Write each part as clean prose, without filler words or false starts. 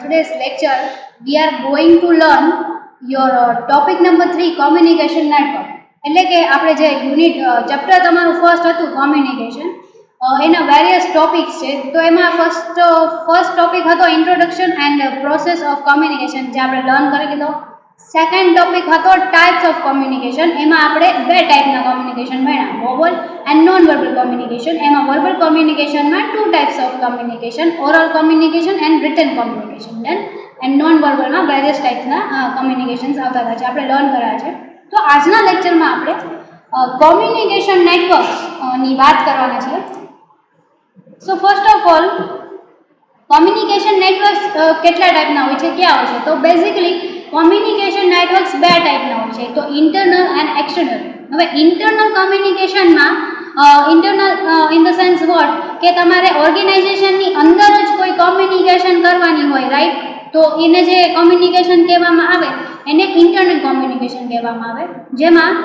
today's lecture we are going to learn your topic number 3 communication network. એટલે કે આપણે જે યુનિટ ચેપ્ટર તમારું ફર્સ્ટ હતું કોમ્યુનિકેશન એના વેરિયસ ટોપિક્સ છે. તો એમાં ફર્સ્ટ ટોપિક હતો introduction and process of communication, જે આપણે લર્ન કરી લીધો. સેકન્ડ ટોપિક હતો ટાઈપ્સ ઓફ કોમ્યુનિકેશન. એમાં આપણે બે ટાઈપના કોમ્યુનિકેશન ભણ્યા, verbal and non verbal communication. એમાં વર્બલ કોમ્યુનિકેશનમાં two types of communication, oral communication and written communication. Then and non વર્બલમાં વેરિયસ ટાઈપ્સના કોમ્યુનિકેશન્સ આવતા હતા, જે આપણે લર્ન કર્યા છે. તો આજના લેક્ચરમાં આપણે કોમ્યુનિકેશન નેટવર્ક્સની વાત કરવાના છીએ. So first of all, communication networks કેટલા ટાઈપના હોય છે, ક્યાં હોય છે? તો બેઝિકલી કોમ્યુનિકેશન નેટવર્ક્સ બે ટાઈપના હોય છે, તો ઇન્ટરનલ એન્ડ એક્સટર્નલ. હવે ઇન્ટરનલ કોમ્યુનિકેશનમાં internal in the sense what, કે તમારે ઓર્ગેનાઇઝેશનની અંદર જ કોઈ કોમ્યુનિકેશન કરવાની હોય, રાઈટ? તો એને જે કોમ્યુનિકેશન કહેવામાં આવે એને ઇન્ટરનલ કોમ્યુનિકેશન કહેવામાં આવે, જેમાં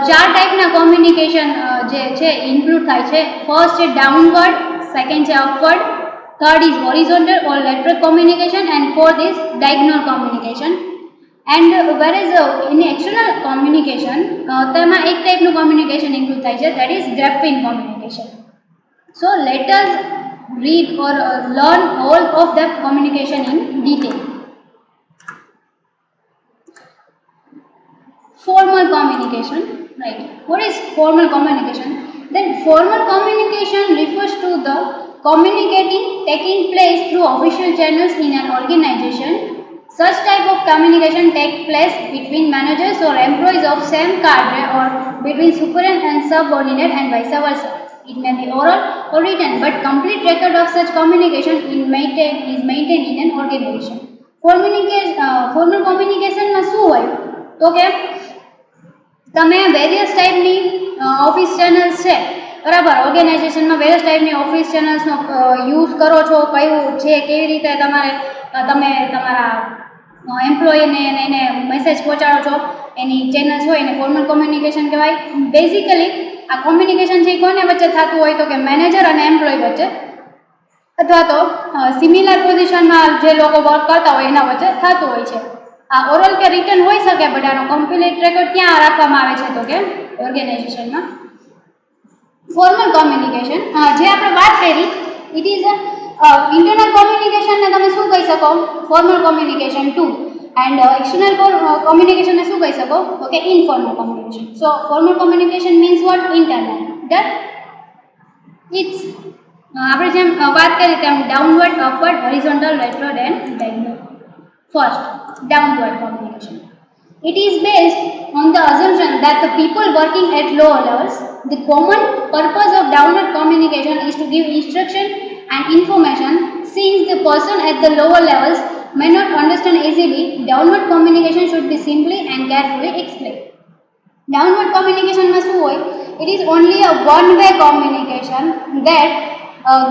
ચાર ટાઈપના કોમ્યુનિકેશન જે છે ઇન્ક્લુડ થાય છે. ફર્સ્ટ છે ડાઉનવર્ડ, સેકન્ડ છે upward, third is horizontal or lateral communication, and fourth is diagonal communication. And whereas in external communication તેમાં એક ટાઈપનું કોમ્યુનિકેશન ઇન્ક્લુડ થાય છે, that is graphene communication. So let us read or learn all of that communication in detail. Formal communication, right? What is formal communication? Then formal communication refers to the communicating taking place through official channels in an organization. Such type of communication take place between managers or employees of same cadre or between superior and subordinate and vice versa. It may be oral or written, but complete record of such communication is maintained in an organization. Formal communication માં શું હોય? તો કે તમે various ટાઈપની office channels છે, બરાબર? ઓર્ગેનાઇઝેશનમાં various ટાઈપની ઓફિસ ચેનલ્સનો યુઝ કરો છો, કયું છે, કેવી રીતે તમે તમારા એમ્પ્લોયીને એને મેસેજ પહોંચાડો છો, એની ચેનલ્સ હોય એને ફોર્મલ કોમ્યુનિકેશન કહેવાય. બેઝિકલી આ કોમ્યુનિકેશન છે કોને વચ્ચે થતું હોય? તો કે મેનેજર અને એમ્પ્લોય વચ્ચે, અથવા તો સિમિલર પોઝિશનમાં જે લોકો વર્ક કરતા હોય એના વચ્ચે થતું હોય છે. આ ઓરલ કે રિટન હોઈ શકે, બટ આનો કમ્પ્લીટ રેકોર્ડ ક્યાં રાખવામાં આવે છે? તો કે ઓર્ગેનાઇઝેશનમાં. ફોર્મલ કોમ્યુનિકેશન જે આપણે વાત કરી, ઇટ ઇઝ ઇન્ટરનલ કોમ્યુનિકેશનને તમે શું કહી શકો? Formal communication 2. એન્ડ એક્સટર્નલ કોમ્યુનિકેશનને શું કહી શકો? તો કે informal communication. So formal communication means what? Internal. That it's આપણે જેમ વાત કરી તેમ downward, upward, horizontal, lateral and diagonal. First, downward communication. It is based on the assumption that the people working at lower levels, the common purpose of downward communication is to give instruction and information. Since the person at the lower levels may not understand easily, downward communication should be simply and carefully explained. Downward communication માં શું હોય? It is only a one-way communication that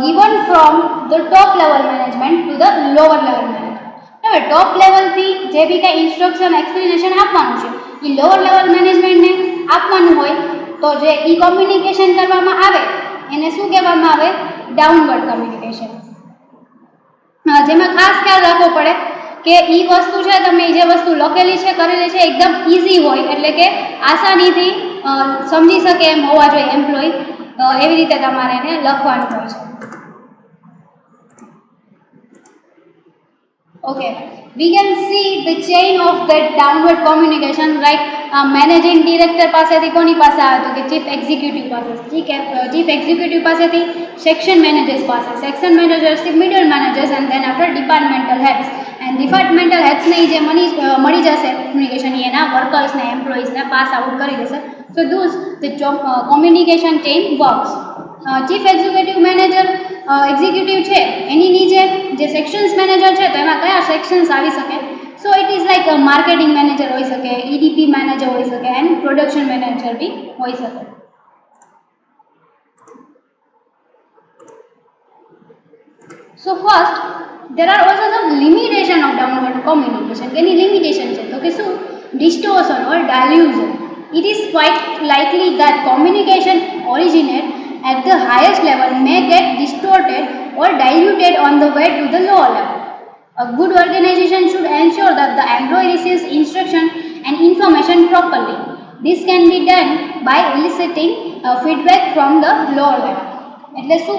given from the top level management to the lower level management. હવે ટોપ લેવલથી જે બી કાંઈ instruction explanation આપવાનું છે એ lower level મેનેજમેન્ટને આપવાનું હોય, તો જે ઈ કોમ્યુનિકેશન કરવામાં આવે એને શું કહેવામાં આવે? Downward communication. જેમાં ખાસ ખ્યાલ રાખવો પડે કે એ વસ્તુ છે, તમે જે વસ્તુ લખેલી છે, કરેલી છે, એકદમ ઇઝી હોય, એટલે કે આસાનીથી સમજી શકે એમ હોવા જોઈએ એમ્પ્લોય, એવી રીતે તમારે એને લખવાનું હોય છે. Okay, we can see the chain of that downward communication, like managing director પાસેથી કોની પાસે આવે? તો કે ચીફ એક્ઝિક્યુટિવ પાસે. ઠીક છે, ચીફ એક્ઝિક્યુટિવ પાસેથી સેક્શન મેનેજર્સ પાસે, સેક્શન મેનેજર્સથી middle managers, and then after departmental heads. And departmental હેડ્સને જે મળી જશે કોમ્યુનિકેશન, એના વર્કર્સને, એમ્પ્લોઈઝને પાસ આઉટ કરી દેશે. So those the communication chain works. Chief executive manager executive છે, એની નીચે જે સેક્શન્સ મેનેજર છે, તો એમાં કયા સેક્શન્સ આવી શકે? So it is like marketing manager હોઈ શકે, ઈડીપી મેનેજર હોઈ શકે, એન્ડ પ્રોડક્શન મેનેજર બી હોઈ શકે. So first, there are also some limitation of downward communication. Any limitation છે, તો કે શું? distortion or dilution. It is quite likely that communication originate at the highest level may get distorted or diluted on the way to the lower level. A good organization should ensure that the employee receives instruction and information properly. This can be done by eliciting feedback from the lower level. એટલે શું?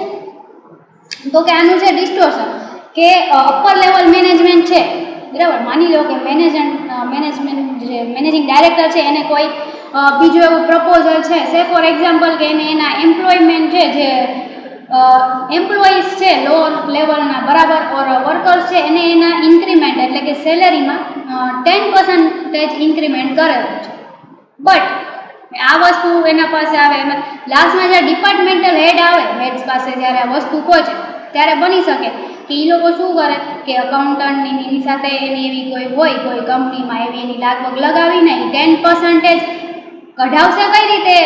તો કે આનું છે distortion કે upper level management છે, બરાબર, માની લો કે મેનેજમેન્ટ જે મેનેજિંગ ડાયરેક્ટર છે એને કોઈ બીજું એવું પ્રપોઝલ છે, સે ફોર એક્ઝામ્પલ કે એને એના એમ્પ્લોયમેન્ટ છે જે એમ્પ્લોઈઝ છે લો લેવલના બરાબર ઓર વર્કર્સ છે એને એના ઇન્ક્રીમેન્ટ એટલે કે સેલેરીમાં 10% ઇન્ક્રીમેન્ટ કરેલું છે, બટ આ વસ્તુ એના પાસે આવે એમાં લાસ્ટમાં જ્યારે ડિપાર્ટમેન્ટલ હેડ આવે, હેડ્સ પાસે જ્યારે આ વસ્તુ પહોંચે ત્યારે બની શકે કે એ લોકો શું કરે કે અકાઉન્ટન્ટની એની સાથે એની એવી કોઈ હોય કોઈ કંપનીમાં એવી એની લાગવગ લગાવીને 10% કઢાવશે કઈ રીતે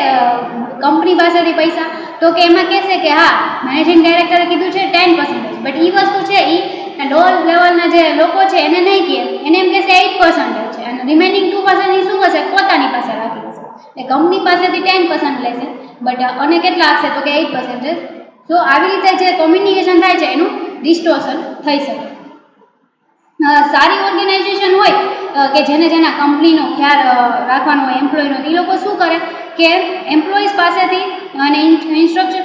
કંપની પાસેથી પૈસા? તો કે એમાં કહેશે કે હા મેનેજિંગ ડાયરેક્ટરે કીધું છે 10%, બટ એ વસ્તુ છે એ લો લેવલના જે લોકો છે એને નહીં કહે, એને એમ કહેશે 8% છે, અને રિમેનિંગ 2% એ શું કરશે પોતાની પાસે રાખી દેશે, એટલે કંપની પાસેથી 10% લેશે, બટ અને કેટલા આપશે તો કે 8%. તો આવી રીતે જે કોમ્યુનિકેશન થાય છે એનું ડિસ્ટોર્શન થઈ શકે. સારી ઓર્ગેનાઇઝેશન હોય કે જેના કંપનીનો ખ્યાલ રાખવાનો હોય એમ્પ્લોયનો, એ લોકો શું કરે કે એમ્પ્લોઈઝ પાસેથી અને ઇન્સ્ટ્રક્શન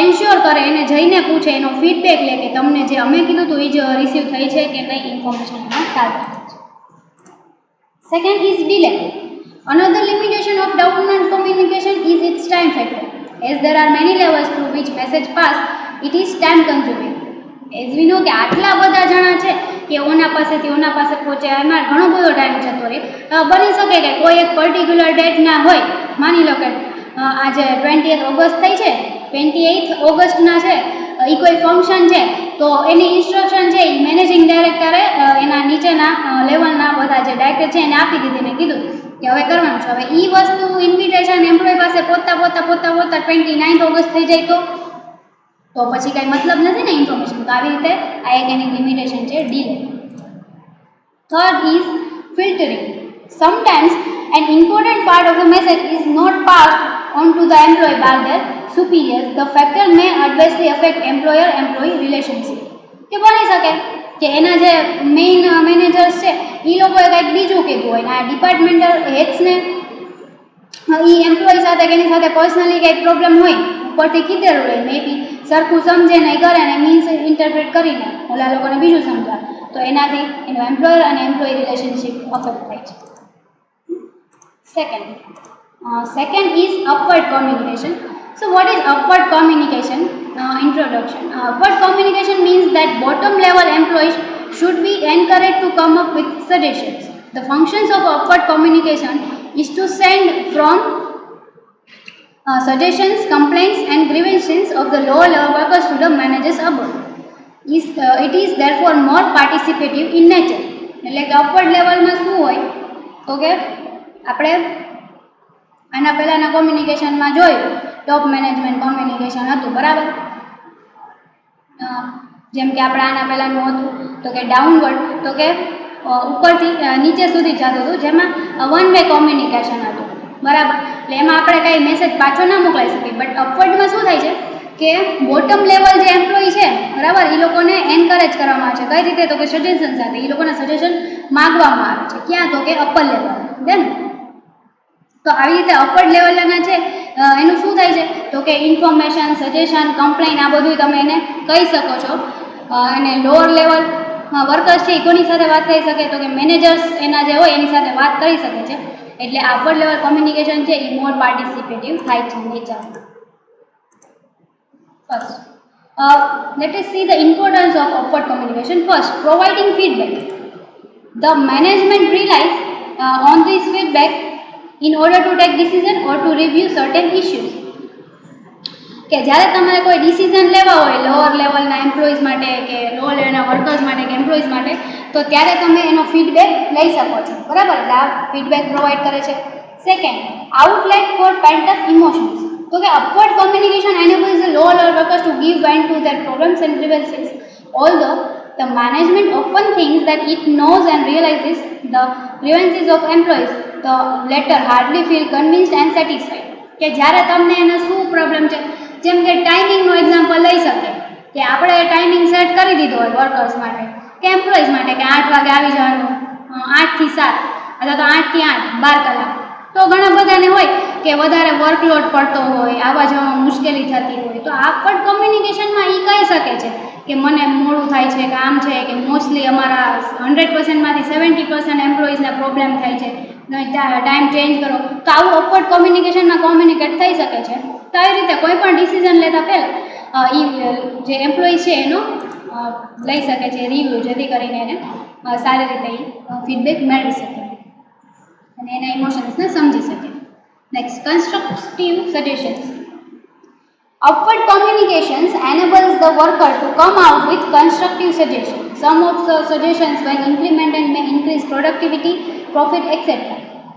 એન્શ્યોર કરે, એને જઈને પૂછે, એનો ફીડબેક લે કે તમને જે અમે કીધું હતું એ જ રિસીવ થઈ છે કે નહીં, ઇન્ફોર્મેશન એમાં સાચી છે. Second is delay. Another limitation of downward communication is its time factor. As there are many levels through which message pass, it is time consuming. As we know કે આટલા બધા જણા છે કે ઓના પાસેથી ઓના પાસે પહોંચે, એમાં ઘણો બધો ટાઈમ જતો રહે. બની શકે કે કોઈ એક પર્ટિક્યુલર ડેટના હોય, માની લો કે આજે 20th ઓગસ્ટ થઈ છે, 28th ઓગસ્ટના છે એ કોઈ ફંક્શન છે, તો એની ઇન્સ્ટ્રક્શન છે એ મેનેજિંગ ડાયરેક્ટરે એના નીચેના લેવલના બધા જે ડાયરેક્ટર છે એને આપી દીધી ને કીધું કે હવે કરવાનું છે. હવે એ વસ્તુ ઇન્વિટેશન એમ્પ્લોય પાસે પહોંચતા 29th ઓગસ્ટ થઈ જાય તો પછી કાંઈ મતલબ નથી ને ઇન્ફોર્મેશન. તો આવી રીતે આ એક એની લિમિટેશન છે delay. Third is filtering. Sometimes an important part of the message is not passed on to the employee by their superiors. The factor may adversely affect employer-employee relationship. કે બની શકે કે એના જે મેઇન મેનેજર્સ છે એ લોકોએ કંઈક બીજું કીધું હોય ને આ ડિપાર્ટમેન્ટલ હેડ્સને એ એમ્પ્લોય સાથે કે એની સાથે પર્સનલી કંઈક પ્રોબ્લેમ હોય ઉપરથી કીધેલું હોય, મે બી સરખું સમજે નહીં કરે ને મીન્સ ઇન્ટરપ્રેટ કરીને ઓલા લોકોને બીજું સમજાવે, તો એનાથી એનું એમ્પ્લોયર અને એમ્પ્લોયી રિલેશનશિપ અફેક્ટ થાય છે. Second is upward communication. So what is upward communication? Introduction. Upward communication means that bottom level employees should be encouraged to come up with suggestions. The functions of upward communication is to send from suggestions, complaints and grievances of the lower level workers to the managers above. It is therefore more participative in nature. એટલે કે upward લેવલમાં શું હોય તો કે આપણે આના પહેલાંના કોમ્યુનિકેશનમાં જોયું ટોપ મેનેજમેન્ટ કોમ્યુનિકેશન હતું, બરાબર. જેમ કે આપણે આના પહેલાંનું હતું તો કે ડાઉનવર્ડ, તો કે ઉપરથી નીચે સુધી જતું હતું, જેમાં વન વે કોમ્યુનિકેશન હતું, બરાબર. એટલે એમાં આપણે કાંઈ મેસેજ પાછો ના મોકલાઈ શકીએ. બટ અપવર્ડમાં શું થાય છે કે બોટમ લેવલ જે એમ્પ્લોયી છે, બરાબર, એ લોકોને એન્કરેજ કરવામાં આવે છે. કઈ રીતે? તો કે સજેશન સાથે. એ લોકોને સજેશન માગવામાં આવે છે. ક્યાં? તો કે અપર લેવલ. દેન તો આવી રીતે અપવર્ડ લેવલના છે એનું શું થાય છે તો કે ઇન્ફોર્મેશન, સજેશન, કમ્પ્લેન આ બધું તમે એને કહી શકો છો. અને લોઅર લેવલ વર્કર્સ છે એ કોની સાથે વાત કરી શકે તો કે મેનેજર્સ એના જે હોય એની સાથે વાત કરી શકે છે. એટલે અપવર્ડ લેવલ કોમ્યુનિકેશન છે એ મોર પાર્ટિસિપેટિવ થાય છે નેચરમાં. First, let us see the importance of upward communication. First, providing feedback. The management relies on this feedback in order to take decision or to review certain issues. કે જ્યારે તમારે કોઈ decision લેવા હોય lower લેવલના એમ્પ્લોઈઝ માટે કે lower લેવલના વર્કર્સ માટે કે એમ્પ્લોઈઝ માટે, તો ત્યારે તમે એનો ફીડબેક લઈ શકો છો, બરાબર. એટલે આ ફીડબેક પ્રોવાઈડ કરે છે. Second, outlet for pent up emotions. તો કે upward communication enables the lower level workers to give vent to their problems and grievances. Although the management often thinks that it knows and realizes the grievances of employees, the latter hardly feel convinced and satisfied. કે જ્યારે તમને એને શું problem છે, જેમ કે ટાઈમિંગનો example લઈ શકે કે આપણે ટાઈમિંગ સેટ કરી દીધો હોય વર્કર્સ માટે કે એમ્પ્લોઈઝ માટે કે 8 વાગે આવી જવાનું, 8 થી 7 અથવા તો 8 થી 8 12 કલાક. તો ઘણા બધાને હોય કે વધારે વર્કલોડ પડતો હોય, આવવા જવામાં મુશ્કેલી થતી હોય, તો આવર્ડ કોમ્યુનિકેશનમાં એ કહી શકે છે કે મને મોડું થાય છે, કામ છે, કે મોસ્ટલી અમારા 100%માંથી 70% એમ્પ્લોઈઝને પ્રોબ્લેમ થાય છે, ટાઈમ ચેન્જ કરો. તો આવું ઓકવર્ડ કોમ્યુનિકેશનમાં કોમ્યુનિકેટ થઈ શકે છે. તો આવી રીતે કોઈ પણ ડિસિઝન લેતા પહેલાં એ જે એમ્પ્લોય છે એનો લઈ શકે છે રિવ્યૂ, જેથી કરીને એને સારી રીતે ફીડબેક મેળવી શકે અને એના ઇમોશન્સને સમજી શકે. Next, constructive suggestions. Upward communications enables the worker to come out with constructive suggestions. Some of the suggestions when implemented may increase productivity, profit, etc.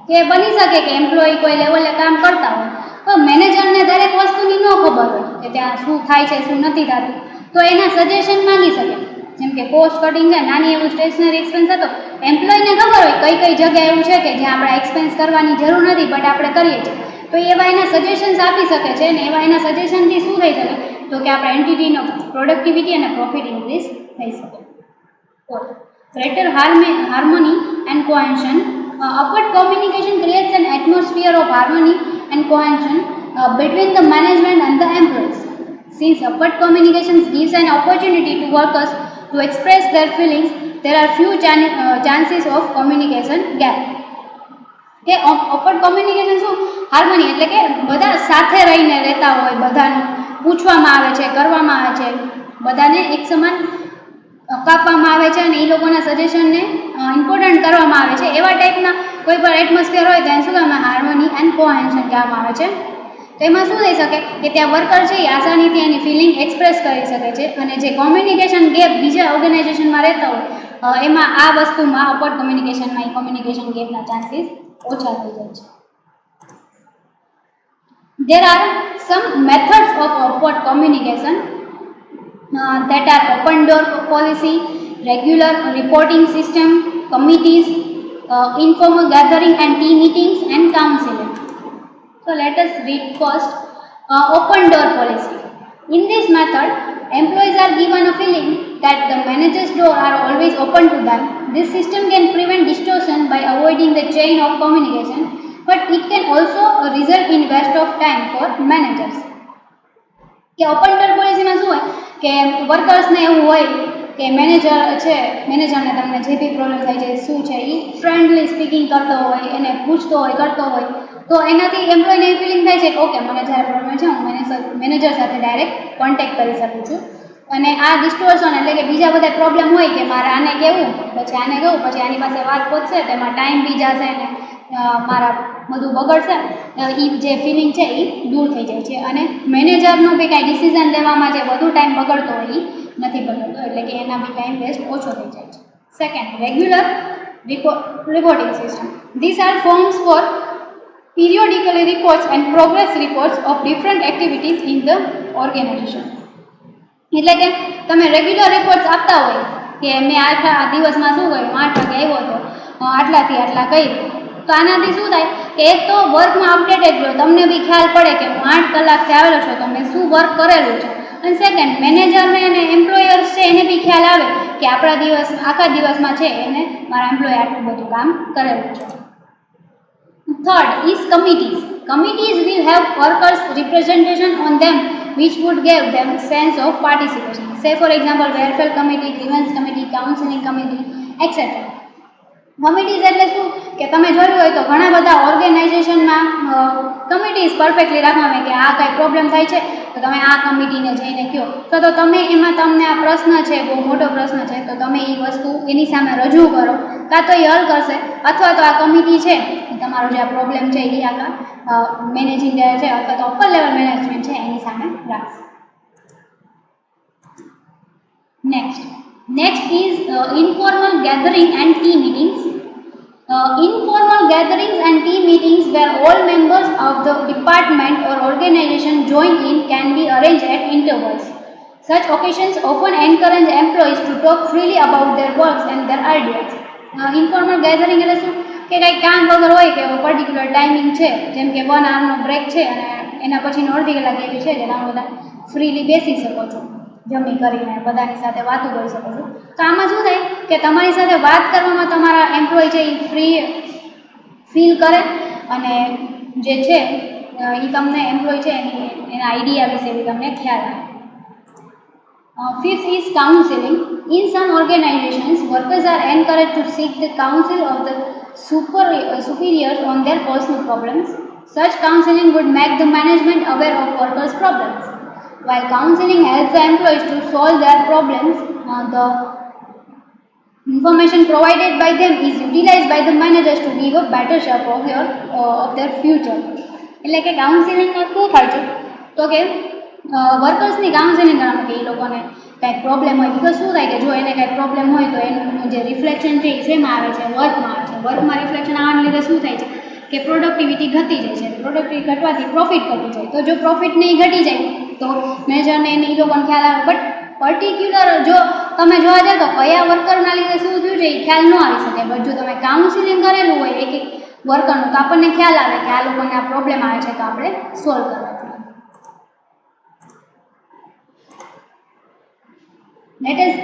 કે બની શકે કે એમ્પ્લોય કોઈ લેવલે કામ કરતા હોય તો મેનેજરને દરેક વસ્તુની ન ખબર હોય કે ત્યાં શું થાય છે, શું નથી થતું, તો એના સજેશન માંગી શકે. જેમ કે કોસ્ટ કટિંગ છે, નાની એવું સ્ટેશનરી એક્સપેન્સ હતો, એમ્પ્લોયને ખબર હોય કઈ કઈ જગ્યાએ એવું છે કે જ્યાં આપણે એક્સપેન્સ કરવાની જરૂર નથી બટ આપણે કરીએ છીએ, તો એવા એના સજેશન્સ આપી શકે છે. અને એવા એના સજેશનથી શું થઈ શકે તો કે આપણે એન્ટિટીનો પ્રોડક્ટિવિટી અને પ્રોફિટ ઇન્ક્રીઝ થઈ શકે. Greater harmony and cohesion. Upward communication creates an atmosphere of harmony and cohesion between the management and the employees. Since upward communication gives an opportunity to workers to express their feelings, there are few chances of communication gap. કે open communication શું, harmony એટલે કે બધા સાથે રહીને રહેતા હોય, બધાનું પૂછવામાં આવે છે, કરવામાં આવે છે, બધાને એક સમાન કાપવામાં આવે છે અને એ લોકોના સજેશનને ઇમ્પોર્ટન્ટ કરવામાં આવે છે. એવા ટાઈપના કોઈ પણ એટમોસ્ફિયર હોય ત્યાં શું કહેવામાં હાર્મની એન્ડ કોહેન્શન કહેવામાં આવે છે. તો એમાં શું થઈ શકે કે ત્યાં વર્કર છે એ આસાનીથી એની ફિલિંગ એક્સપ્રેસ કરી શકે છે. અને જે કોમ્યુનિકેશન ગેપ બીજા ઓર્ગેનાઇઝેશનમાં રહેતા હોય એમાં આ વસ્તુમાં અપવર્ડ કોમ્યુનિકેશનમાં એ કોમ્યુનિકેશન ગેપના ચાન્સીસ ઓછા થઈ જાય છે. There are some methods of upward communication that are open door policy, regular reporting system, committees, informal gathering and team meetings and counseling. So let us read first open door policy. In this method, employees are given a feeling that the manager's door are always open to them. This system can prevent distortion by avoiding the chain of communication, but it can also result in waste of time for managers. કે open door પોલિસીમાં શું હોય કે વર્કર્સને એવું હોય કે manager છે, મેનેજરને તમને જે બી પ્રોબ્લેમ થાય છે શું છે એ ફ્રેન્ડલી સ્પીકિંગ કરતો હોય, એને પૂછતો હોય, કરતો હોય, તો એનાથી એમ્પ્લોયને એ ફિલિંગ થાય છે કે ઓકે મને જ્યારે પ્રોબ્લેમ છે હું મેનેજર સાથે ડાયરેક્ટ કોન્ટેક્ટ કરી શકું છું. અને આ ડિસ્ટોર્શન એટલે કે બીજા બધા પ્રોબ્લેમ હોય કે મારે આને કહેવું, પછી આને કહું, પછી આની પાસે વાત પહોંચશે, તેમાં ટાઈમ બી જશે ને મારા બધું બગડશે, એ જે ફિલિંગ છે એ દૂર થઈ જાય છે. અને મેનેજરનું બી કાંઈ ડિસિઝન લેવામાં જે બધું ટાઈમ બગડતો હોય એ નથી બગડતો, એટલે કે એના બી ટાઈમ વેસ્ટ ઓછો થઈ જાય છે. Second, regular reporting system. These are forms for periodically reports and progress reports of different activities in the organization. એટલે કે તમે રેગ્યુલર રિપોર્ટ્સ આપતા હોય કે મેં આટલા દિવસમાં શું કર્યું, 8 વાગે આવ્યો હતો, આટલાથી આટલા કર્યું, તો આનાથી શું થાય કે એક તો વર્કમાં અપડેટેડ રહ્યો, તમને બી ખ્યાલ પડે કે હું 8 કલાકથી આવેલો છું તો મેં શું વર્ક કરેલું છે. અને સેકન્ડ, મેનેજરને અને એમ્પ્લોયર્સ છે એને બી ખ્યાલ આવે કે આપણા આખા દિવસમાં છે એને મારા એમ્પ્લોય આટલું બધું કામ કરેલું છે. Third is committees. Committees will have workers' representation on them, which would give them sense of participation. Say for example, welfare committee, grievance committee, counseling committee, etc. Committees એટલે શું કે તમે જોયું હોય તો ઘણા બધા ઓર્ગેનાઇઝેશનમાં કમિટીઝ પરફેક્ટલી રાખવામાં કે આ કાંઈ પ્રોબ્લેમ થાય છે તો તમે આ કમિટીને જઈને કહો, તો તમે એમાં તમને આ પ્રશ્ન છે, બહુ મોટો પ્રશ્ન છે, તો તમે એ વસ્તુ એની સામે રજૂ કરો, કાં તો એ હલ કરશે અથવા તો આ કમિટી છે તમારો જે આ પ્રોબ્લેમ છે એ આખા મેનેજિંગ છે અથવા તો અપર લેવલ મેનેજમેન્ટ છે એની સામે રાખશે. Next is informal gathering and team meetings. Informal gatherings and team meetings where all members of the department or organization join in can be arranged at intervals. Such occasions often encourage employees to talk freely about their works and their ideas. Informal gathering એટલે શું કે કંઈ કામ વગર હોય કે particular timing છે, જેમ કે 1 hourનો બ્રેક છે અને એના પછીનો અડધી કલાક એવી છે જે તમે બધા ફ્રીલી બેસી શકો છો. જમી કરીને બધાની સાથે વાતો કરી શકો છો. તો આમાં શું થાય કે તમારી સાથે વાત કરવામાં તમારા એમ્પ્લોય છે એ ફ્રી ફીલ કરે અને જે છે એ તમને એમ્પ્લોય છે એના આઈડિયા વિશે બી તમને ખ્યાલ આવે. Fifth is counseling. In some organizations, workers are encouraged to seek the counsel of the superiors on their personal problems. Such counseling would make the management aware of workers' problems. While counseling helps the employees to solve their problems, the information provided by them is utilized by the managers to give a better shape of their future. એટલે કે કાઉન્સિલિંગમાં શું થાય છે તો કે વર્કર્સની counselling કરવામાં કે એ લોકોને કાંઈક પ્રોબ્લેમ હોય, બીકોઝ શું થાય કે જો એને કાંઈક પ્રોબ્લેમ હોય તો એનું જે રિફ્લેક્શન છે એ શેમાં આવે છે, વર્કમાં આવે છે. વર્કમાં રિફ્લેક્શન આવવાને લીધે શું થાય છે કે પ્રોડક્ટિવિટી ઘટી જાય છે. પ્રોડક્ટિવિટી ઘટવાથી પ્રોફિટ ઘટી જાય. તો જો પ્રોફિટ નહીં ઘટી જાય તો મેનેજરને એને એ લોકોને ખ્યાલ આવે. બટ પર્ટિક્યુલર જો તમે જોવા જાઓ તો કયા વર્કરના લીધે શું થયું છે એ ખ્યાલ ન આવી શકે. બટ જો તમે કાઉન્સિલિંગ કરેલું હોય એક એક વર્કરનું તો આપણને ખ્યાલ આવે કે આ લોકોને આ પ્રોબ્લેમ આવે છે તો આપણે સોલ્વ કરવા જોઈએ. Let us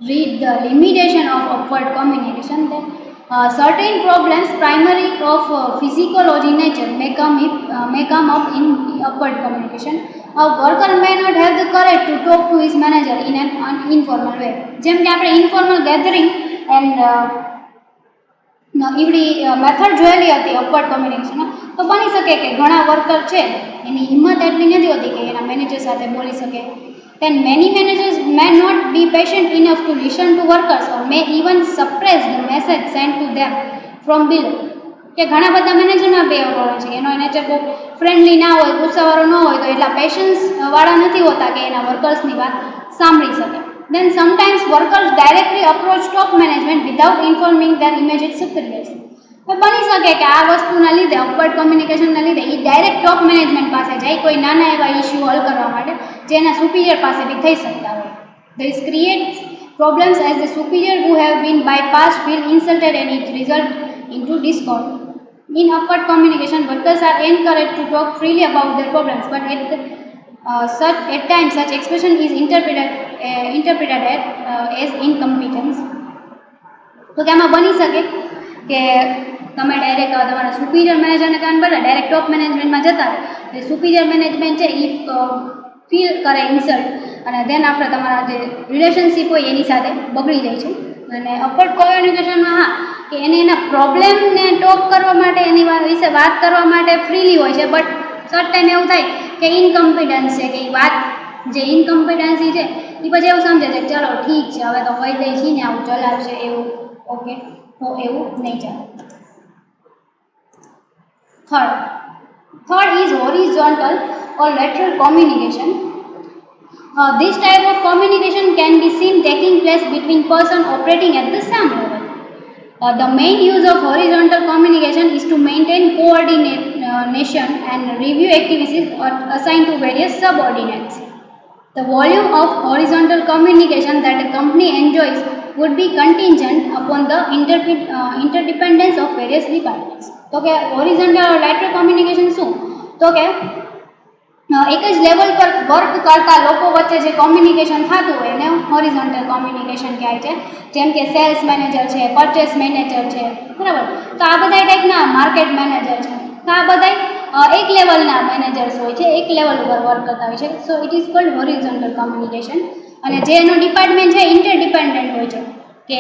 read the limitation of upward communication. Then certain problems primary of physiology nature may come up in upward communication. A worker may not have the courage to talk to his manager in an informal way. જેમ કે આપણે informal gathering and એવડી method જોયેલી હતી upward કોમ્યુનિકેશનમાં. તો બની શકે કે ઘણા વર્કર છે એની હિંમત એટલી નથી હોતી કે એના મેનેજર સાથે બોલી શકે. Then many managers may not be patient enough to listen to workers or may even suppress the message sent to them from below. કે ઘણા બધા મેનેજરના બે એવો હોય છે એનો નેચર બહુ ફ્રેન્ડલી ના હોય, ગુસ્સાવાળો ન હોય, તો એટલા પેશન્સ વાળા નથી હોતા કે એના વર્કર્સની વાત સાંભળી શકે. Then sometimes workers directly approach top management without informing their immediate superiors. તો બની શકે કે આ વસ્તુના લીધે અપવર્ડ કોમ્યુનિકેશનના લીધે એ ડાયરેક્ટ ટોપ મેનેજમેન્ટ પાસે જાય કોઈ નાના એવા ઇસ્યુ હલ કરવા માટે જે એના સુપિરિયર પાસે બી થઈ શકતા હોય. This creates problems as the superior who have been bypassed feel insulted and it results into discord. In upward communication, workers are encouraged to talk freely about their problems, but at times such expression is interpreted as incompetence. તો કે આમાં બની શકે કે તમે direct તમારા superior મેનેજરને કાન બદલે ડાયરેક્ટ ટોપ મેનેજમેન્ટમાં જતા રહે એટલે સુપિરિયર મેનેજમેન્ટ છે એ ફીલ કરે ઇન્સલ્ટ અને દેન આફ્ટર તમારા જે રિલેશનશીપ હોય એની સાથે બગડી જાય છે. અને અપવર્ડ કોમ્યુનિકેશનમાં હા કે એને એના પ્રોબ્લેમને ટોક કરવા માટે એની વિશે વાત કરવા માટે ફ્રીલી હોય છે. બટ સર્ટ ટાઈમ એવું થાય કે ઇનકોમ્પિટન્સ છે કે એ વાત જે ઇનકોમ્પિટન્સી છે એ પછી એવું સમજે છે ચલો ઠીક છે હવે તો કહી દઈ છીએ ને આવું ચલાવશે એવું ઓકે તો એવું નહીં ચાલે. Third is horizontal or lateral communication. This type of communication can be seen taking place between persons operating at the same level. The main use of horizontal communication is to maintain coordination and review activities assigned to various subordinates. The volume of horizontal communication that a company enjoys would be contingent upon the interdependence of various departments. તો કે horizontal or lateral communication શું તો કે એક જ level પર work કરતા લોકો વચ્ચે જે કોમ્યુનિકેશન થતું હોય એને હોરિઝોન્ટલ કોમ્યુનિકેશન કહેવાય છે. જેમ કે સેલ્સ મેનેજર છે, પરચેસ મેનેજર છે, બરાબર. તો આ બધા ટાઈપના માર્કેટ મેનેજર છે. તો આ બધા એક લેવલના મેનેજર્સ હોય છે, એક લેવલ ઉપર વર્ક કરતા હોય છે. So it is called horizontal communication. અને જે એનો ડિપાર્ટમેન્ટ છે ઇન્ટરડિપેન્ડન્ટ હોય છે કે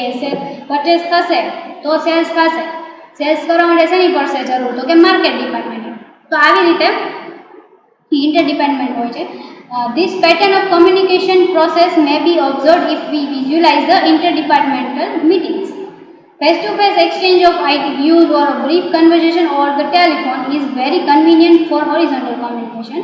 પરચેસ થશે તો સેલ્સ થશે, સેલ્સ કરવા માટે શેની પડશે જરૂર તો કે માર્કેટ ડિપાર્ટમેન્ટ. તો આવી રીતે interdependent હોય છે. This pattern of communication process may be observed if we visualize the interdepartmental meetings. Face-to-face exchange of views or a brief conversation over the telephone is very convenient for horizontal communication.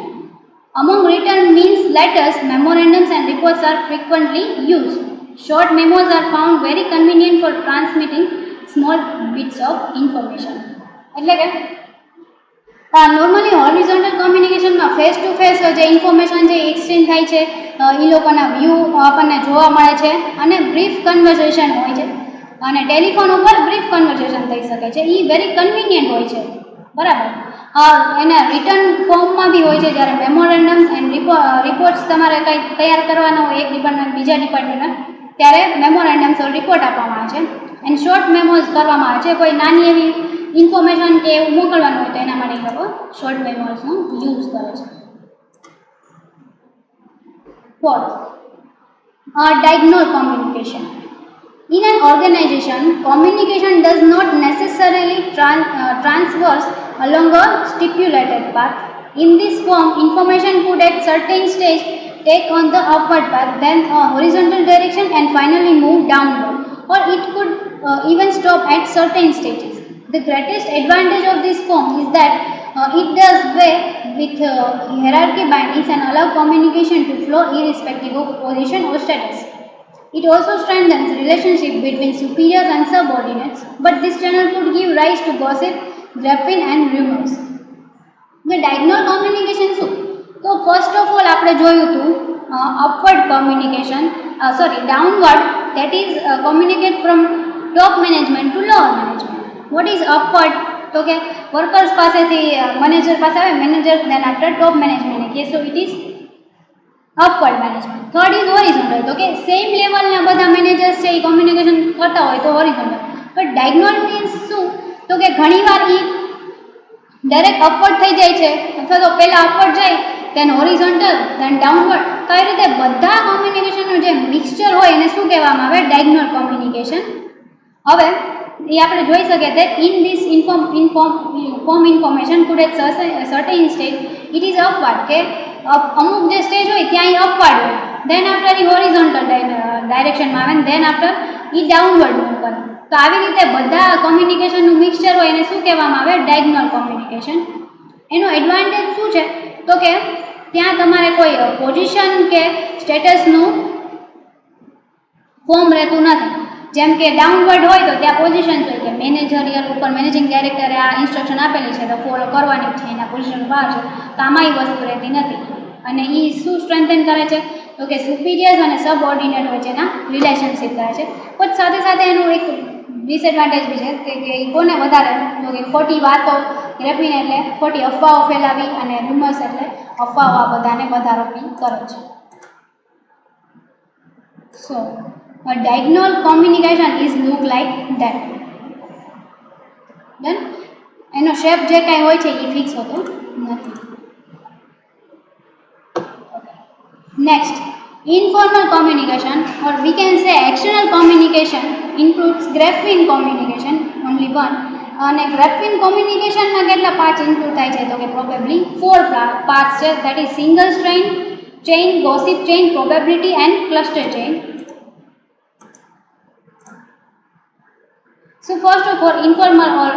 Among written means letters, memorandums and reports are frequently used. Short memos are found very convenient for transmitting small bits of information. એટલે કે normally horizontal કોમ્યુનિકેશનમાં face to face જે information છે exchange થાય છે, એ લોકોના view આપણને જોવા મળે છે અને બ્રીફ કન્વર્ઝેશન હોય છે અને ટેલિફોન ઉપર બ્રીફ કન્વર્ઝેશન થઈ શકે છે. એ વેરી કન્વિનિયન્ટ હોય છે બરાબર. એના રિટર્ન ફોર્મમાં બી હોય છે, જ્યારે મેમોરેન્ડમ્સ એન્ડ રિપોર્ટ્સ તમારે કંઈ તૈયાર કરવાનો હોય એક ડિપાર્ટમેન્ટ બીજા ડિપાર્ટમેન્ટને, ત્યારે મેમોરેન્ડમ્સ ઓર રિપોર્ટ આપવામાં આવે છે. એન્ડ શોર્ટ મેમોઝ કરવામાં આવે છે. કોઈ નાની એવી ઇન્ફોર્મેશન કે એવું મોકલવાનું હોય તો એના માટે એ લોકો શોર્ટ મેમોઝનો યુઝ કરે છે. Fourth, diagonal communication. In an organization, communication does not necessarily transverse along a stipulated path. In this form, information could at certain stage take on the upward path, then a horizontal direction and finally move downward, or it could even stop at certain stages. The greatest advantage of this form is that it does away with hierarchy bindings and allow communication to flow irrespective of position or status. It also strengthens relationship between superiors and subordinates, but this channel could give rise to gossip, graphing and rumors. The diagonal communication શું? તો first of all આપણે જોયું હતું upward communication, downward, that is communicate from top management to lower management. What is upward? તો કે workers પાસેથી manager પાસે આવે, manager then after top management કે so it is upward management. Third is horizontal, તો કે સેમ લેવલના બધા મેનેજર્સ છે એ કોમ્યુનિકેશન કરતા હોય તો હોરિઝોન્ટલ. બટ ડાયગોનલ મીન્સ શું? તો કે ઘણીવાર એ ડાયરેક્ટ અપવર્ડ થઈ જાય છે, અથવા તો પહેલાં અપવર્ડ જાય દેન હોરિઝોન્ટલ દેન ડાઉનવર્ડ. તો એ રીતે બધા કોમ્યુનિકેશનનું જે મિક્સચર હોય એને શું કહેવામાં આવે? Diagonal communication. હવે એ આપણે જોઈ શકીએ that in this form information could at certain stage it is upward, કે અમુક જે સ્ટેજ હોય ત્યાં એ અપવર્ડ હોય, દેન આફ્ટર એ હોરિઝોન્ટલ ડાયરેક્શનમાં આવે ને દેન આફ્ટર એ ડાઉનવર્ડ મૂવ કરે. તો આવી રીતે બધા કોમ્યુનિકેશનનું મિક્સચર હોય એને શું કહેવામાં આવે? Diagonal communication. એનો એડવાન્ટેજ શું છે? તો કે ત્યાં તમારે કોઈ પોઝિશન કે સ્ટેટસનું ફોર્મ રહેતું નથી. જેમ કે ડાઉનવર્ડ હોય તો ત્યાં પોઝિશન હોય કે મેનેજરિયલ ઉપર મેનેજિંગ ડાયરેક્ટરે આ ઇન્સ્ટ્રક્શન આપેલી છે તો ફોલો કરવાની છે, એના પોઝિશન બહાર છે, તો આમાં એ વસ્તુ રહેતી નથી. અને એ શું સ્ટ્રેન્થન કરે છે? તો કે સુપિરિયર્સ અને સબઓર્ડિનેટ વચ્ચેના રિલેશનશિપ કરે છે. પણ સાથે સાથે એનું એક ડિસએડવાન્ટેજ બી છે કે એ કોને વધારે? તો કે ખોટી વાતો, ગ્રેફિંગ એટલે ખોટી અફવાઓ ફેલાવી, અને રૂમર્સ એટલે અફવાઓ આ બધાને વધારો બી કરે છે. સો a diagonal communication is look like that. Then એનો શેપ જે કાંઈ હોય છે એ ફિક્સ હોતો નથી. Next, informal communication, or we can say external communication, includes graphene communication, only one. અને graphene communication માં કેટલા પાર્ટ્સ ઇન્ક્લુડ થાય છે? તો કે probably 4 parts છે, that is single strain chain, gossip chain, probability and cluster chain. So first of all, informal or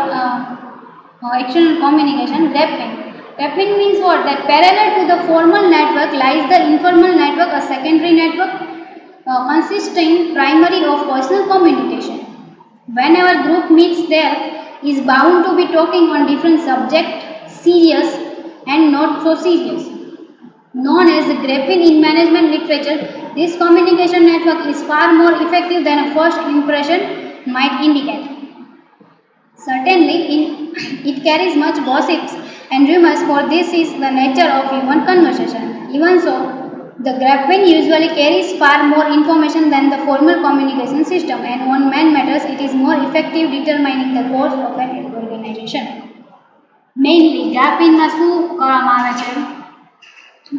external communication, graphene. Graphene means what? That parallel to the formal network lies the informal network, a secondary network consisting primarily of personal communication. Whenever group meets, there is bound to be talking on different subjects, serious and not so serious. Known as the graphene in management literature, this communication network is far more effective than a first impression might indicate. Certainly, it carries much gossips and rumors, for this is the nature of human conversation. Even so, the graphene usually carries far more information than the formal communication system, and on man matters it is more effective determining the course of an organization. Mainly, graphene શું કરવામાં આવે છે?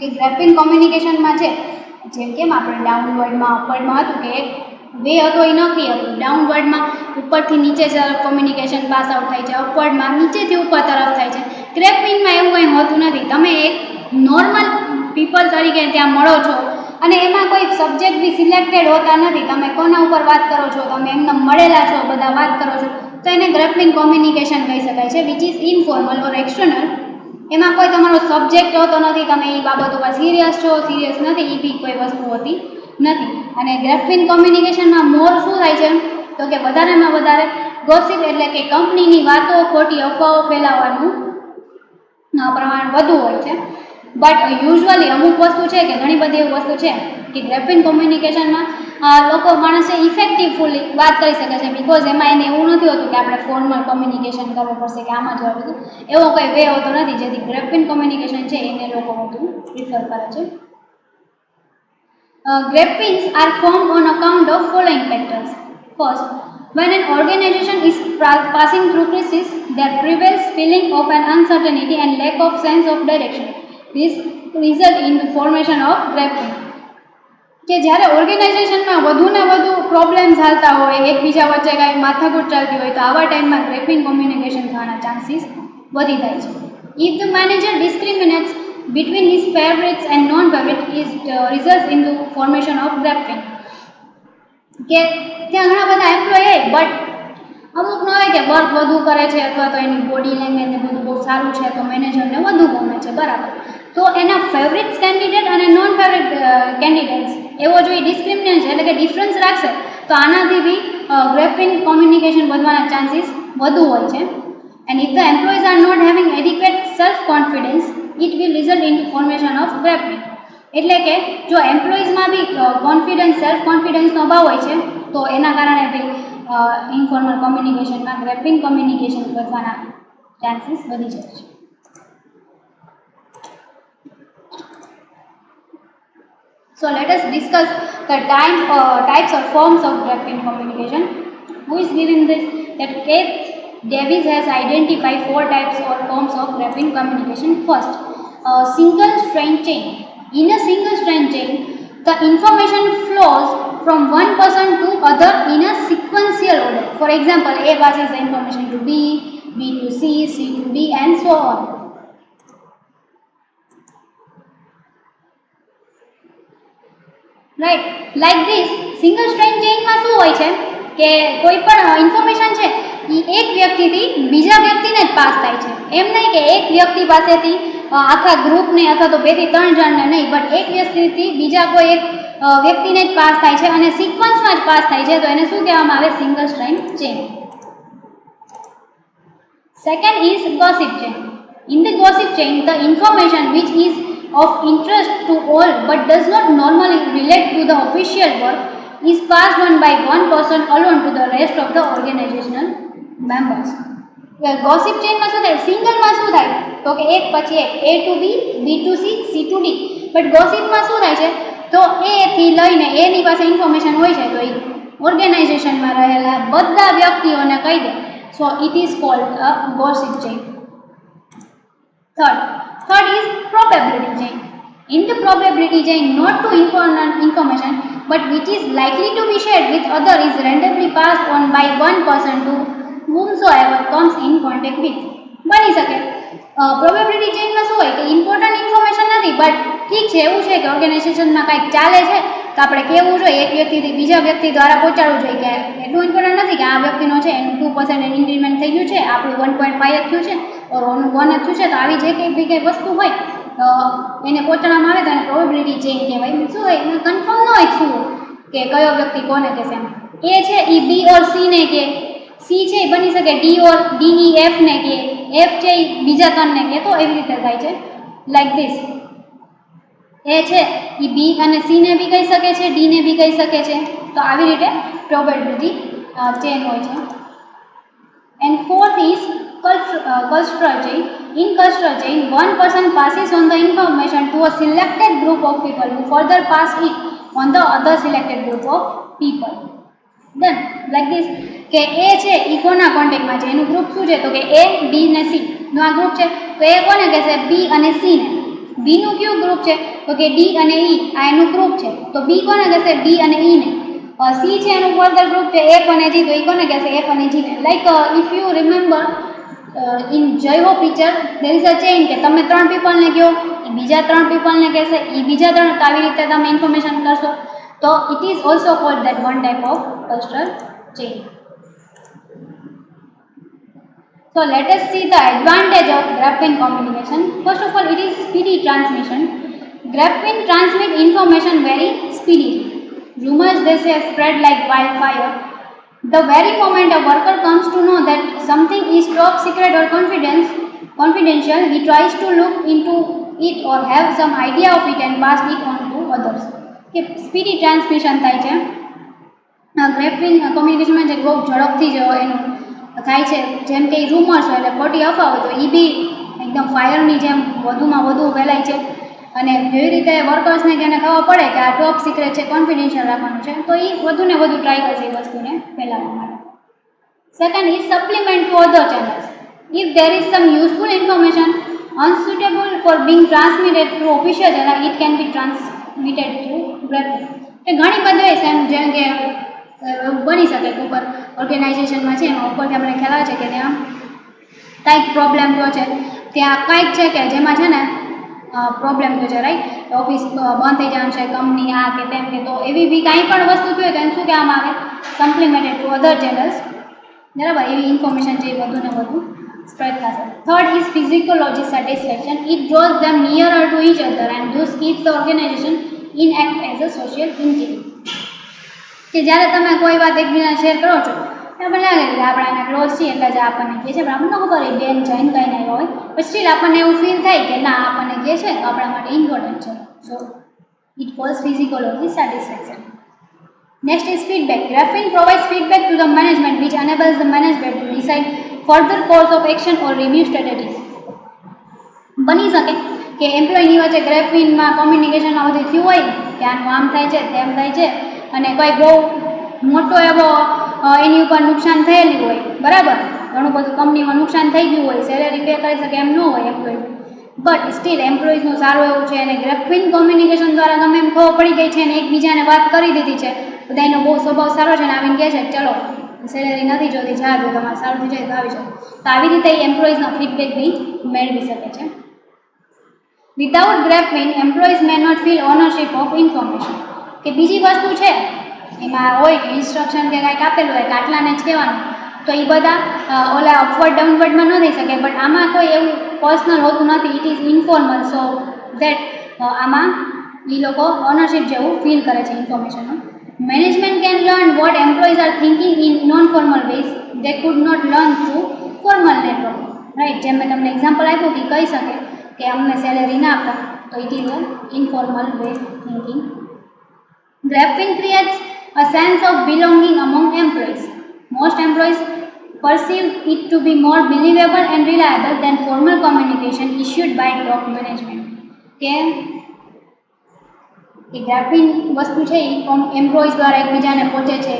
કે ગ્રાફિન કોમ્યુનિકેશનમાં છે જેમ કેમ આપણે ડાઉનવર્ડમાં અપવર્ડમાં હતું કે એક વે હતો એ નથી હતું. ડાઉનવર્ડમાં ઉપરથી નીચે તરફ કોમ્યુનિકેશન પાસ આઉટ થાય છે, અપવર્ડમાં નીચેથી ઉપર તરફ થાય છે. ગ્રાફિનમાં એવું કંઈ હોતું નથી. તમે એક નોર્મલ પીપલ તરીકે ત્યાં મળો છો અને એમાં કોઈ સબ્જેક્ટ બી સિલેક્ટેડ હોતા નથી. તમે કોના ઉપર વાત કરો છો? તમે એમને મળેલા છો, બધા વાત કરો છો, તો એને ગ્રાફિન કોમ્યુનિકેશન કહી શકાય છે, which is informal or external. એમાં કોઈ તમારો સબ્જેક્ટ હોતો નથી, તમે એ બાબત ઉપર સિરિયસ છો, સિરિયસ નથી, એ બી કોઈ વસ્તુ હોતી નથી. અને ગ્રાફિન કોમ્યુનિકેશનમાં મોર શું થાય છે? તો કે વધારેમાં વધારે ગોસિપ એટલે કે કંપનીની વાતો, ખોટી અફવાઓ ફેલાવવાનું પ્રમાણ વધુ હોય છે. બટ યુઝ્યુઅલી અમુક વસ્તુ છે કે ઘણી બધી એવી વસ્તુ છે કે ગ્રાફિન કોમ્યુનિકેશનમાં લોકો માણસે ઇફેક્ટિવફુલી વાત કરી શકે છે, બિકોઝ એમાં એને એવું નથી હોતું કે આપણે ફોર્મલ કોમ્યુનિકેશન કરવું પડશે કે આમાં જ બધું એવો કોઈ વે હોતો નથી, જેથી ગ્રેફિન કોમ્યુનિકેશન છે એને લોકો વધુ પ્રિફર કરે છે. Grapevines are formed on account of following factors. First, when an organization is passing through crisis, there prevails feeling of an uncertainty and lack of sense of direction. This result in the formation of grapevine. કે જ્યારે ઓર્ગેનાઇઝેશનમાં વધુને વધુ problems હાલતા હોય, એકબીજા વચ્ચે કાંઈ માથાકૂટ ચાલતી હોય, તો આવા ટાઈમમાં ગ્રેફિન કોમ્યુનિકેશન થવાના ચાન્સીસ વધી જાય છે. If the manager discriminates between his favorites and non-favorite is results in the formation of grapevine. કે ત્યાં ઘણા બધા એમ્પ્લોય બટ અમુક ન હોય કે વર્ક વધુ કરે છે અથવા તો એની બોડી લેંગ્વેજ ને બધું બહુ સારું છે તો મેનેજરને વધુ ગમે છે, બરાબર, તો એના ફેવરિટ કેન્ડિડેટ અને નોન ફેવરિટ કેન્ડિડેટ્સ એવો જો એ ડિસ્ક્રિમિનેશન છે એટલે કે ડિફરન્સ રાખશે તો આનાથી બી ગ્રેફિન કોમ્યુનિકેશન વધવાના ચાન્સીસ વધુ હોય છે. And if the employees are not having adequate self-confidence, it will result in the formation of grapevine. એટલે કે જો એમ્પ્લોઈઝમાં બી કોન્ફિડન્સ સેલ્ફ કોન્ફિડન્સનો અભાવ હોય છે તો એના કારણે બી ઇન્ફોર્મલ કોમ્યુનિકેશનમાં ગ્રેફિન કોમ્યુનિકેશન વધવાના ચાન્સીસ વધી જાય છે. So let us discuss the types or forms of graphic communication. Who is giving this? That Kate Davis has identified 4 types or forms of graphic communication. First, single strand chain. In a single strand chain, the information flows from one person to other in a sequential order. For example, A passes the information to B, B to C, C to D, and so on. Right, like this single strand ચેઇનમાં શું હોય છે કે કોઈ પણ information છે એ એક વ્યક્તિથી બીજા વ્યક્તિને જ પાસ થાય છે. એમ નહીં કે એક વ્યક્તિ પાસેથી આખા ગ્રુપને અથવા તો 2 થી 3 જણને નહીં, બટ એક વ્યક્તિથી બીજા કોઈ એક વ્યક્તિને જ પાસ થાય છે અને સિક્વન્સમાં જ પાસ થાય છે, તો એને શું કહેવામાં આવે? Single strand chain. Second is gossip chain. In the gossip chain, the information which is of interest to all but does not normally relate to the official work is passed on by one person alone to the rest of the organizational members. Gossip ચેઇનમાં શું થાય? સિંગલમાં શું થાય તો કે એક પછી એક A to B, B to C, C to D. But ગોસિપમાં શું થાય છે તો A થી લઈને A ની પાસે ઇન્ફોર્મેશન હોય છે તો એ ઓર્ગેનાઇઝેશનમાં રહેલા બધા વ્યક્તિઓને કહી દે. So it is called a gossip chain. Third is probability chain. In the probability chain, not to important information but which is likely to be shared with other is randomly passed on by one person to whomsoever comes in contact with. બની શકે probability ચેઇનમાં શું હોય કે important information નથી, but ઠીક છે એવું છે કે ઓર્ગેનાઇઝેશનમાં કંઈક ચાલે છે તો આપણે કહેવું જોઈએ, એક વ્યક્તિથી બીજા વ્યક્તિ દ્વારા પહોંચાડવું જોઈએ કે એટલું ઇમ્પોર્ટન્ટ નથી કે આ વ્યક્તિનો છે એનું 2% ઇન્ક્રીમેન્ટ થઈ ગયું છે, આપણું 1.5 જ થયું છે ઓર ઓનું 1 જ થયું છે, તો આવી જે કંઈ બી કંઈ વસ્તુ હોય એને પહોંચાડવામાં આવે તો એને પ્રોબેબિલિટી ચેઇન કહેવાય. શું હોય એને કન્ફર્મ ન હોય શું કે કયો વ્યક્તિ કોને કહેશે. એ છે એ બી ઓર સીને કે, સી છે એ બની શકે ડી ઓર ડી એફ ને કે, એફ છે એ બીજા 3 ને કે, તો એવી રીતે થાય છે લાઈક ધીસ. એ છે એ બી અને સી ને બી કહી શકે છે, ડી ને બી કહી શકે છે, તો આવી રીતે પ્રોબેબિલિટી ચેન હોય છે. And fourth is cluster chain. In cluster chain, one person passes on the information to a selected group of people who further pass it on the other selected group of people. Then like this કે A છે એ કોના કોન્ટેક્ટમાં છે, એનું group શું છે તો કે A, B ને C નું આ ગ્રુપ છે, તો એ કોને કહેશે? B અને C ને. B નું કયું ગ્રુપ છે તો કે D અને E, આ એનું ગ્રુપ છે, તો B કોને કહેશે? D અને E ને. C છે એનું ફર્ધર ગ્રુપ છે F અને G, તો એ કોને કહેશે? F અને G ને. Like if you remember in જય હો picture there is a chain કે તમે 3 પીપલને કહો એ બીજા 3 પીપલને કહેશે, એ બીજા 3, તો આવી રીતે તમે ઇન્ફોર્મેશન કરશો, તો it is also called that one type of cluster chain. So let us see the advantage of graphene communication. First of all, it is speedy transmission. Graphene transmit information very speedily. Rumors, they say, spread like wildfire. The very moment a worker comes to know that something is top secret or confidential, he tries to look into it or have some idea of it and pass it on to others. કે speedy transmission થાય છે ગ્રેફિન કોમ્યુનિકેશનમાં જે બહુ ઝડપથી જ એનું થાય છે, જેમ કે રૂમર્સ હોય એટલે ખોટી અફવા હોય તો એ બી એકદમ ફાયરની જેમ વધુમાં વધુ ફેલાય છે. અને જેવી રીતે વર્કર્સને કે એને ખબર પડે કે આ ટોપ સિક્રેટ છે, કોન્ફિડેન્શિયલ રાખવાનું છે, તો એ વધુને વધુ ટ્રાય કરશે એ વસ્તુને ફેલાવવા માટે. Second is supplement to other channels. If there is sum useful information unsuitable for being transmitted through official channel, it can be transmitted through graphic. કે ઘણી બધી હોય છે, જેમ કે બની શકે કે ઉપર ઓર્ગેનાઇઝેશનમાં છે એમાં ઉપરથી આપણે ખ્યાલ આવે છે કે ત્યાં કંઈક પ્રોબ્લેમ થયો છે, ત્યાં કંઈક છે કે જેમાં છે ને પ્રોબ્લેમ થયો છે, રાઈટ, ઓફિસ બંધ થઈ જવાનું છે, કંપની આ કે તેમ કે, તો એવી બી કાંઈ પણ વસ્તુ થયું તો એને શું કહેવામાં આવે, સપ્લિમેન્ટેડ ટુ અધર ચેનલ્સ, બરાબર, એવી ઇન્ફોર્મેશન છે એ વધુ ને વધુ સ્પ્રેડ થશે. Third is physiological satisfaction. It draws them nearer to each other and thus keeps the organization in act as a social entity. કે જ્યારે તમે કોઈ વાત એકબીજાને શેર કરો છો આપણને લાગે કે આપણે એના ક્લોઝ છીએ એટલે જ આપણને કહે છે, પણ આપણને ખબર હોય બેન જઈને કંઈ નહીં હોય, પણ સ્ટીલ આપણને એવું ફીલ થાય કે ના આપણને કહે છે તો આપણા માટે ઇમ્પોર્ટન્ટ છે. So it causes physiological satisfaction. Next is feedback. Graphene provides feedback to the management which enables the management to decide further course of action or review strategies. બની શકે કે એમ્પ્લોયની વચ્ચે ગ્રેફિનમાં કોમ્યુનિકેશનમાં બધું થયું હોય કે આનું આમ થાય છે તેમ થાય છે અને કોઈ બહુ મોટો એવો એની ઉપર નુકસાન થયેલું હોય, બરાબર, ઘણું બધું કંપનીમાં નુકસાન થઈ ગયું હોય, સેલેરી પે કરી શકે એમ ન હોય એમ્પ્લોય, બટ સ્ટીલ એમ્પ્લોઈઝનું સારું એવું છે અને ગ્રેફિન કોમ્યુનિકેશન દ્વારા ગમે એમ ખબર પડી ગઈ છે અને એકબીજાને વાત કરી દીધી છે, બધાનો બહુ સ્વભાવ સારો છે ને આવીને કહે છે ચલો સેલેરી નથી જોતી, જા દો તમારે સારું થઈ જાય તો આવી જાય, તો આવી રીતે એમ્પ્લોઈઝનો ફીડબેક બી મેળવી શકે છે. Without grapevine employees may not feel ownership of information. કે બીજી વસ્તુ છે એમાં હોય કે ઇન્સ્ટ્રક્શન કે કાંઈક આપેલું હોય કે આટલાને જ કહેવાનું, તો એ બધા ઓલા અપવર્ડ ડાઉનવર્ડમાં ન થઈ શકે, બટ આમાં કોઈ એવું પર્સનલ હોતું નથી, it is informal, so that આમાં એ લોકો ઓનરશિપ જેવું ફીલ કરે છે ઇન્ફોર્મેશનનું. Management can learn what employees are thinking in non formal ways they could not learn through formal network, right, જેમ મેં તમને એક્ઝામ્પલ આપ્યું કે કહી શકે કે અમને સેલેરી ના આપતા, તો it is a informal way thinking. Graphene creates a sense of belonging among employees. Most employees perceive it to be more believable and reliable than formal communication issued by top management. કે ગ્રાફિન વસ્તુ છે એ employees દ્વારા એકબીજાને પહોંચે છે,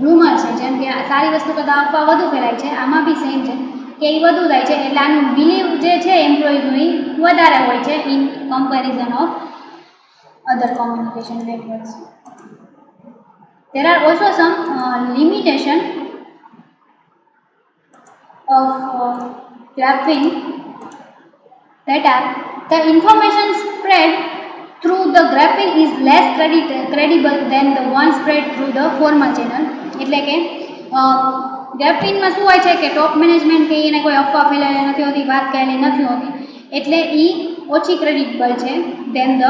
rumour છે, જેમ કે સારી વસ્તુ કરતાં અફવા વધુ ફેલાય છે, આમાં બી સેમ છે કે એ વધુ થાય છે, એટલે આનું બિલીવ જે છે એમ્પ્લોઈઝનું એ વધારે હોય છે in comparison of other communication networks. There are also some limitation of graphene, that are the information spread through the graphene is less credible than the one spread through the formal channel. એટલે કે ગ્રાફિનમાં શું હોય છે કે top management કે એને કોઈ અફવા ફેલાયેલી નથી હોતી, વાત કરેલી નથી હોતી, એટલે એ ઓછી ક્રેડિટેબલ છે than the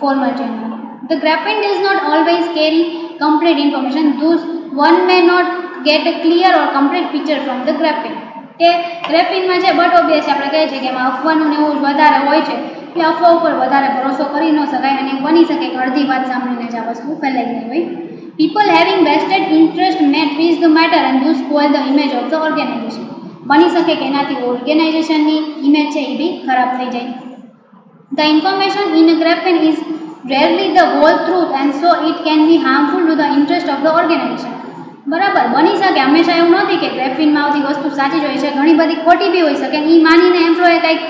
formal channel. The graphene does not always carry complete information, thus one may not get a clear or complete picture from the graphene. કે ગ્રાફિનમાં છે બટ ઓબ્વિયસ આપણે કહે છે કે એમાં અફવાનું ને એવું વધારે હોય છે, એટલે અફવા ઉપર વધારે ભરોસો કરી ન શકાય અને બની શકે કે અડધી વાત સાંભળીને જ આ વસ્તુ ફેલાઈ ગઈ હોય. People having vested interest may twist the matter and thus spoil the image of the organization. બની શકે કે એનાથી ઓર્ગેનાઇઝેશનની ઇમેજ છે એ બી ખરાબ થઈ જાય. The information in a graphene is rarely the whole truth and so it can be harmful to the interest of the organization. બરાબર, બની શકે, હંમેશા એવું નથી કે ગ્રેફિનમાં આવતી વસ્તુ સાચી જ હોય છે, ઘણી બધી ખોટી બી હોઈ શકે, એ માનીને એમ્પ્લોયે કંઈક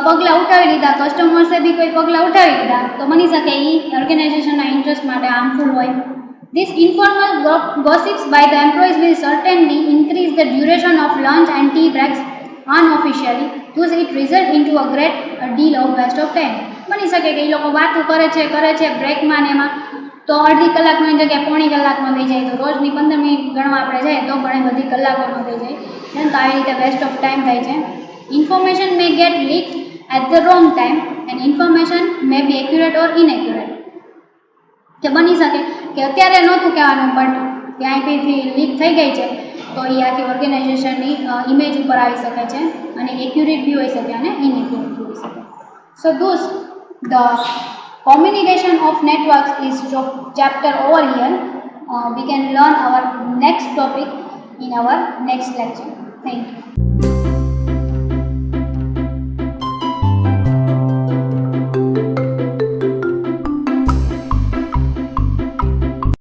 પગલાં ઉઠાવી લીધા, કસ્ટમર્સે બી કોઈ પગલાં ઉઠાવી લીધા, તો બની શકે એ ઓર્ગેનાઇઝેશનના ઇન્ટરેસ્ટ માટે હાર્મફુલ હોય. This informal gossips by the employees will certainly increase the duration of lunch and tea breaks unofficially, thus it results into a great deal of waste of time. બની શકે કે એ લોકો વાતો કરે છે બ્રેકમાં ને એમાં, તો અડધી કલાકની જગ્યાએ પોણી કલાકનો થઈ જાય, તો રોજની 15 મિનિટ ગણવા આપણે જાય તો ઘણી બધી કલાકોનો થઈ જાય, તો આવી રીતે વેસ્ટ ઓફ ટાઈમ થાય છે. Information may get leak at the wrong time and information may be accurate or inaccurate. કે બની શકે કે અત્યારે નહોતું કહેવાનું બટ ક્યાંયથી લીક થઈ ગઈ છે, તો એ આખી ઓર્ગેનાઇઝેશનની ઇમેજ ઉપર આવી શકે છે અને એક્યુરેટ બી હોઈ શકે અને ઇનએક્યુરેટ બી હોઈ શકે. સો those the communication of networks is chapter over here. we can learn our next topic in our next lecture. Thank you.